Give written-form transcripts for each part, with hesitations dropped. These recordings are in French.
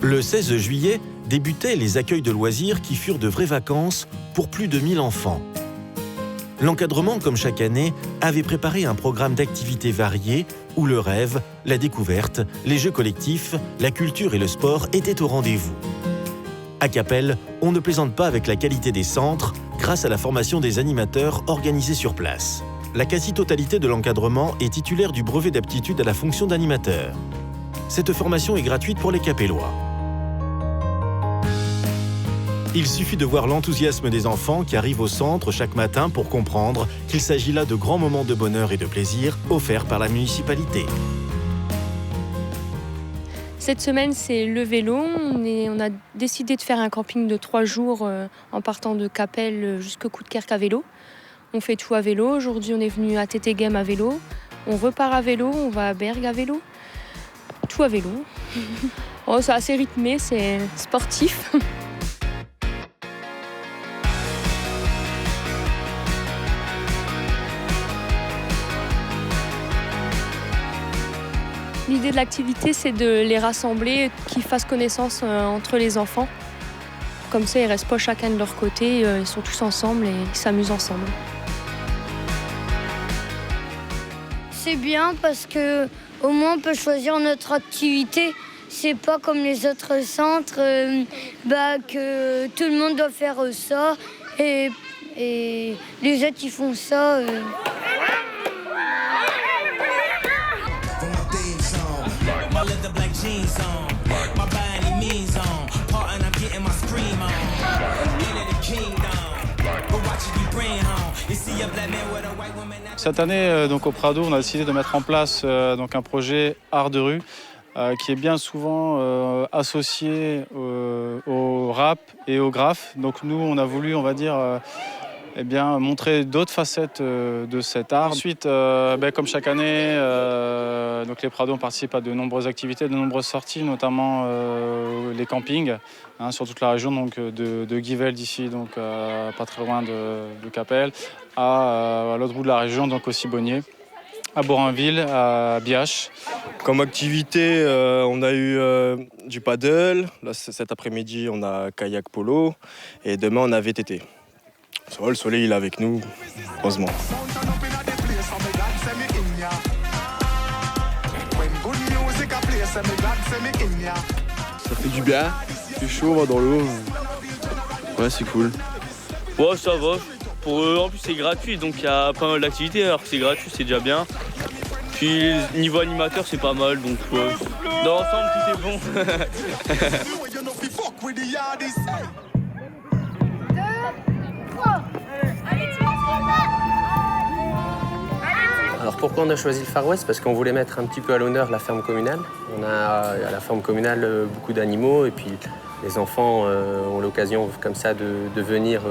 Le 16 juillet débutaient les accueils de loisirs qui furent de vraies vacances pour plus de 1000 enfants. L'encadrement, comme chaque année, avait préparé un programme d'activités variées où le rêve, la découverte, les jeux collectifs, la culture et le sport étaient au rendez-vous. À Capelle, on ne plaisante pas avec la qualité des centres grâce à la formation des animateurs organisés sur place. La quasi-totalité de l'encadrement est titulaire du brevet d'aptitude à la fonction d'animateur. Cette formation est gratuite pour les Capellois. Il suffit de voir l'enthousiasme des enfants qui arrivent au centre chaque matin pour comprendre qu'il s'agit là de grands moments de bonheur et de plaisir offerts par la municipalité. Cette semaine, c'est le vélo. On a décidé de faire un camping de 3 jours en partant de Capelle jusqu'au Coudekerque à vélo. On fait tout à vélo. Aujourd'hui, on est venu à Tétéghem à vélo. On repart à vélo, on va à Bergues à vélo. Tout à vélo. Oh, c'est assez rythmé, c'est sportif. L'idée de l'activité, c'est de les rassembler, qu'ils fassent connaissance entre les enfants. Comme ça, ils ne restent pas chacun de leur côté, ils sont tous ensemble et ils s'amusent ensemble. C'est bien parce que au moins on peut choisir notre activité. C'est pas comme les autres centres que tout le monde doit faire ça et les autres ils font ça. Cette année, donc au Prado, on a décidé de mettre en place donc un projet art de rue qui est bien souvent associé au rap et au graphe. Donc nous, on a voulu, on va dire, montrer d'autres facettes de cet art. Ensuite, comme chaque année, donc les Prados participent à de nombreuses activités, de nombreuses sorties, notamment les campings sur toute la région, donc de Givelle d'ici, donc pas très loin de Capelle, à l'autre bout de la région, donc au Cibonnier, à Borainville, à Biache. Comme activité, on a eu du paddle. Là, cet après-midi, on a kayak polo. Et demain, on a VTT. Le soleil il est avec nous, heureusement. Ça fait du bien, c'est chaud, on va dans l'eau. Ouais, c'est cool. Ouais, ça va. Pour eux, en plus, c'est gratuit, donc il y a pas mal d'activités. Alors que c'est gratuit, c'est déjà bien. Puis, niveau animateur, c'est pas mal, donc dans l'ensemble, tout est bon. Alors pourquoi on a choisi le Far West? Parce qu'on voulait mettre un petit peu à l'honneur la ferme communale. On a à la ferme communale beaucoup d'animaux et puis les enfants ont l'occasion comme ça de venir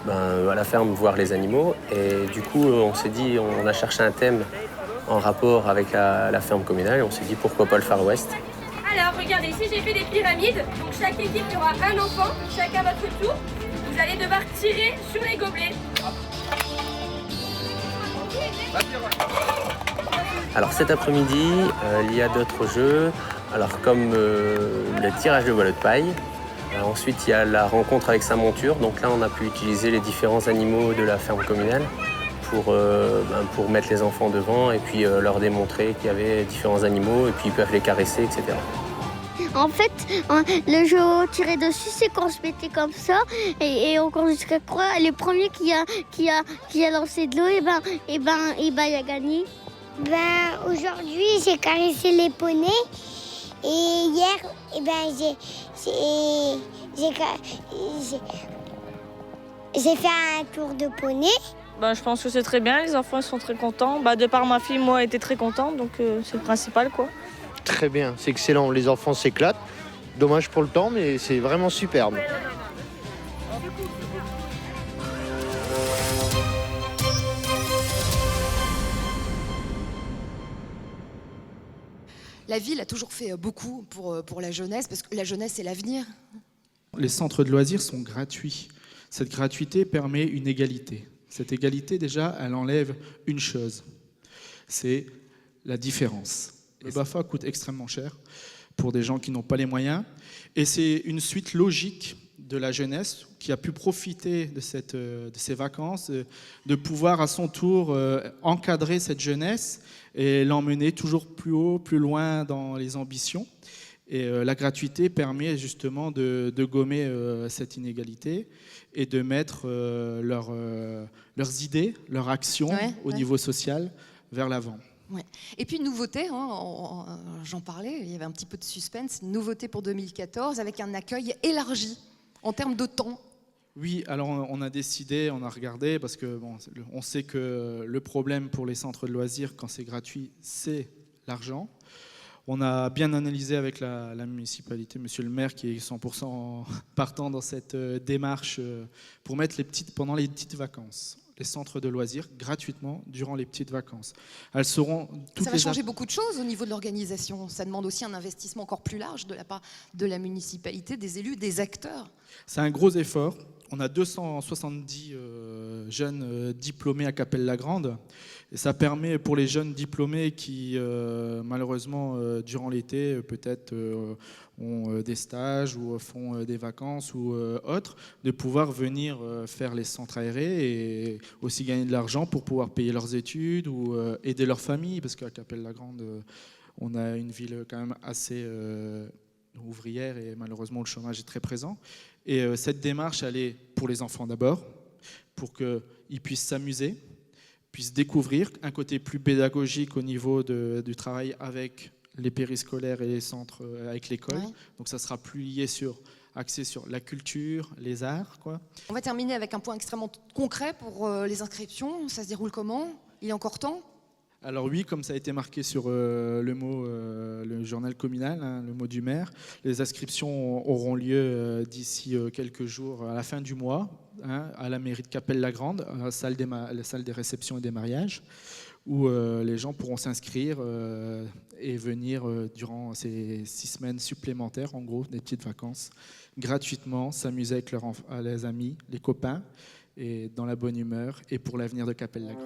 à la ferme voir les animaux. Et du coup, on s'est dit, on a cherché un thème en rapport avec la ferme communale et on s'est dit pourquoi pas le Far West. Alors regardez, ici j'ai fait des pyramides. Donc chaque équipe il y aura un enfant, chacun votre tour. Vous allez devoir tirer sur les gobelets. Alors cet après-midi, il y a d'autres jeux, alors comme le tirage de ballots de paille. Ensuite, il y a la rencontre avec sa monture. Donc là, on a pu utiliser les différents animaux de la ferme communale pour mettre les enfants devant et puis leur démontrer qu'il y avait différents animaux et puis ils peuvent les caresser, etc. En fait, le jeu au tirer dessus, c'est qu'on se mettait comme ça et on compte jusqu'à croire. Le premier qui a lancé de l'eau, il a gagné. Aujourd'hui, j'ai caressé les poneys et hier, j'ai fait un tour de poney. Je pense que c'est très bien, les enfants ils sont très contents. De par ma fille, moi, elle était très contente, donc c'est le principal, quoi. Très bien, c'est excellent, les enfants s'éclatent. Dommage pour le temps, mais c'est vraiment superbe. La ville a toujours fait beaucoup pour la jeunesse, parce que la jeunesse, c'est l'avenir. Les centres de loisirs sont gratuits. Cette gratuité permet une égalité. Cette égalité, déjà, elle enlève une chose, c'est la différence. Le BAFA coûte extrêmement cher pour des gens qui n'ont pas les moyens. Et c'est une suite logique de la jeunesse qui a pu profiter de ces vacances, de pouvoir à son tour encadrer cette jeunesse et l'emmener toujours plus haut, plus loin dans les ambitions. Et la gratuité permet justement de gommer cette inégalité et de mettre leurs idées, leurs actions au niveau social vers l'avant. Ouais. Et puis une nouveauté, j'en parlais, il y avait un petit peu de suspense, une nouveauté pour 2014 avec un accueil élargi en termes de temps. Oui, alors on a décidé, on a regardé, parce que on sait que le problème pour les centres de loisirs, quand c'est gratuit, c'est l'argent. On a bien analysé avec la municipalité, monsieur le maire, qui est 100% partant dans cette démarche pour mettre pendant les petites vacances, les centres de loisirs gratuitement durant les petites vacances. Elles seront toutes Ça va changer beaucoup de choses au niveau de l'organisation. Ça demande aussi un investissement encore plus large de la part de la municipalité, des élus, des acteurs. C'est un gros effort. On a 270 jeunes diplômés à Capelle-la-Grande. Et ça permet pour les jeunes diplômés qui, malheureusement, durant l'été, peut-être ont des stages ou font des vacances ou autres, de pouvoir venir faire les centres aérés et aussi gagner de l'argent pour pouvoir payer leurs études ou aider leur famille. Parce qu'à Capelle-la-Grande, on a une ville quand même assez ouvrière et malheureusement, le chômage est très présent. Et cette démarche, elle est pour les enfants d'abord, pour qu'ils puissent s'amuser, puissent découvrir un côté plus pédagogique au niveau du travail avec les périscolaires et les centres avec l'école. Ouais. Donc ça sera plus axé sur la culture, les arts, quoi. On va terminer avec un point extrêmement concret pour les inscriptions. Ça se déroule comment? Il y a encore temps? Alors oui, comme ça a été marqué sur le journal communal, le mot du maire, les inscriptions auront lieu d'ici quelques jours, à la fin du mois, à la mairie de Capelle-la-Grande, à la salle des réceptions et des mariages, où les gens pourront s'inscrire et venir durant ces 6 semaines supplémentaires, en gros, des petites vacances, gratuitement, s'amuser avec les amis, les copains, et dans la bonne humeur, et pour l'avenir de Capelle-la-Grande.